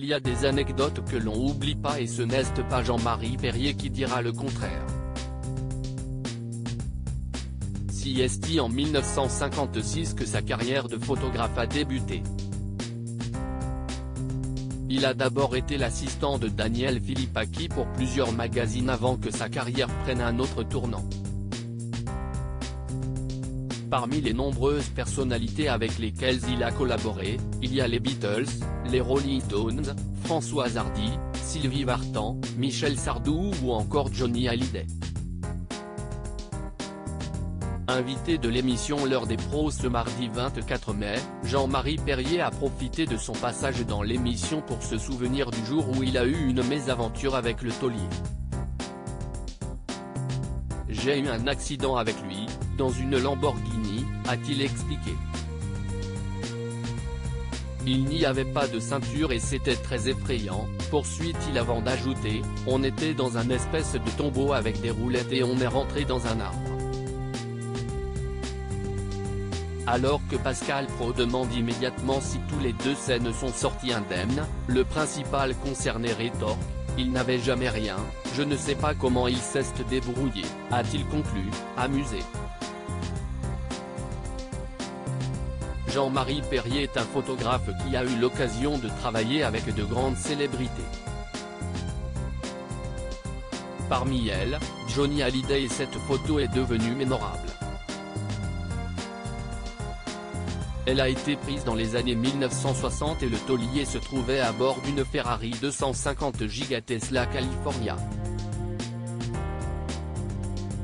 il y a des anecdotes que l'on oublie pas et ce n'est pas Jean-Marie Perrier qui dira le contraire. C'est en 1956 que sa carrière de photographe a débuté. Il a d'abord été l'assistant de Daniel Philippaki pour plusieurs magazines avant que sa carrière prenne un autre tournant. Parmi les nombreuses personnalités avec lesquelles il a collaboré, il y a les Beatles, les Rolling Stones, Françoise Hardy, Sylvie Vartan, Michel Sardou ou encore Johnny Hallyday. Invité de l'émission L'heure des pros ce mardi 24 mai, Jean-Marie Perrier a profité de son passage dans l'émission pour se souvenir du jour où il a eu une mésaventure avec le taulier. J'ai eu un accident avec lui, dans une Lamborghini, a-t-il expliqué. Il n'y avait pas de ceinture et c'était très effrayant, poursuit-il avant d'ajouter, on était dans un espèce de tombeau avec des roulettes et on est rentré dans un arbre. Alors que Pascal Praud demande immédiatement si tous les deux scènes sont sortis indemnes, le principal concerné rétorque, il n'avait jamais rien, je ne sais pas comment il s'est débrouillé, a-t-il conclu, amusé. Jean-Marie Perrier est un photographe qui a eu l'occasion de travailler avec de grandes célébrités. Parmi elles, Johnny Hallyday et cette photo est devenue mémorable. Elle a été prise dans les années 1960 et le taulier se trouvait à bord d'une Ferrari 250 Giga Tesla California.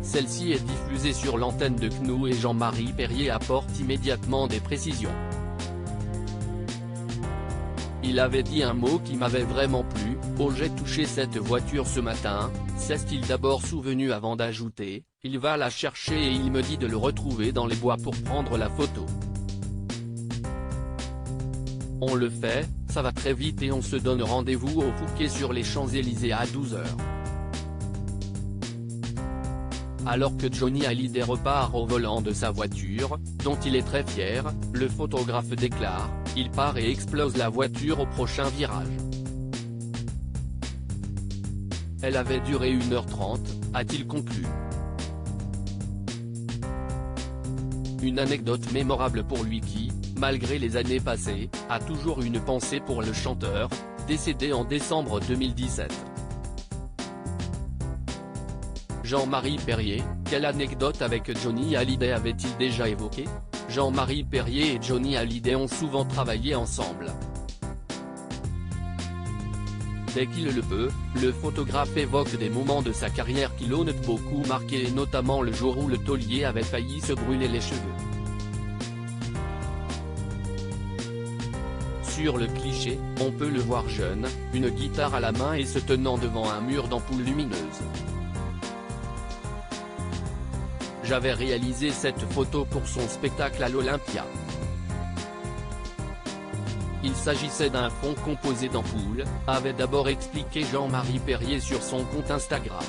Celle-ci est diffusée sur l'antenne de CNOO et Jean-Marie Perrier apporte immédiatement des précisions. Il avait dit un mot qui m'avait vraiment plu, « Oh j'ai touché cette voiture ce matin », s'est-il d'abord souvenu avant d'ajouter, « Il va la chercher et il me dit de le retrouver dans les bois pour prendre la photo. On le fait, ça va très vite et on se donne rendez-vous au Fouquet sur les Champs-Élysées à 12h. » Alors que Johnny Hallyday repart au volant de sa voiture, dont il est très fier, le photographe déclare, « Il part et explose la voiture au prochain virage. » Elle avait duré 1h30, a-t-il conclu. Une anecdote mémorable pour lui qui, malgré les années passées, a toujours une pensée pour le chanteur, décédé en décembre 2017. Jean-Marie Perrier, quelle anecdote avec Johnny Hallyday avait-il déjà évoqué? Jean-Marie Perrier et Johnny Hallyday ont souvent travaillé ensemble. Dès qu'il le peut, le photographe évoque des moments de sa carrière qui l'ont beaucoup marqué et notamment le jour où le taulier avait failli se brûler les cheveux. Sur le cliché, on peut le voir jeune, une guitare à la main et se tenant devant un mur d'ampoules lumineuses. J'avais réalisé cette photo pour son spectacle à l'Olympia. Il s'agissait d'un fond composé d'ampoules, avait d'abord expliqué Jean-Marie Perrier sur son compte Instagram.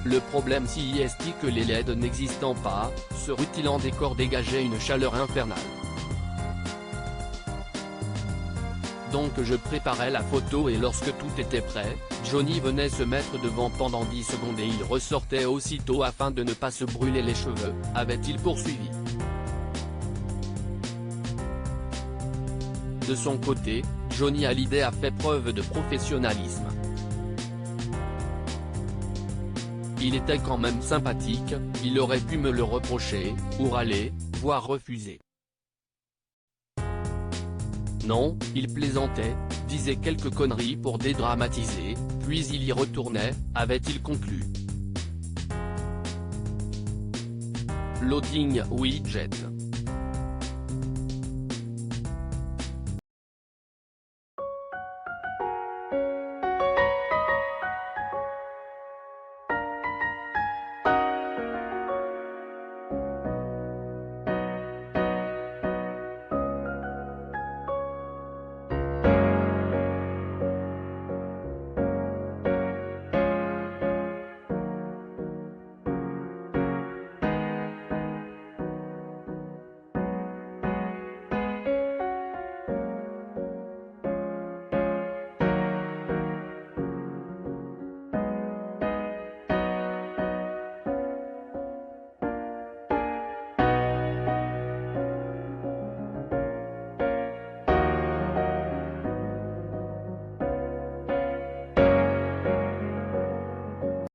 Le problème c'est que les LED n'existant pas, ce rutilant décor dégageait une chaleur infernale. Donc je préparais la photo et lorsque tout était prêt, Johnny venait se mettre devant pendant 10 secondes et il ressortait aussitôt afin de ne pas se brûler les cheveux, avait-il poursuivi. De son côté, Johnny Hallyday a fait preuve de professionnalisme. Il était quand même sympathique, il aurait pu me le reprocher, ou râler, voire refuser. Non, il plaisantait, disait quelques conneries pour dédramatiser, puis il y retournait, avait-il conclu. Loading widget.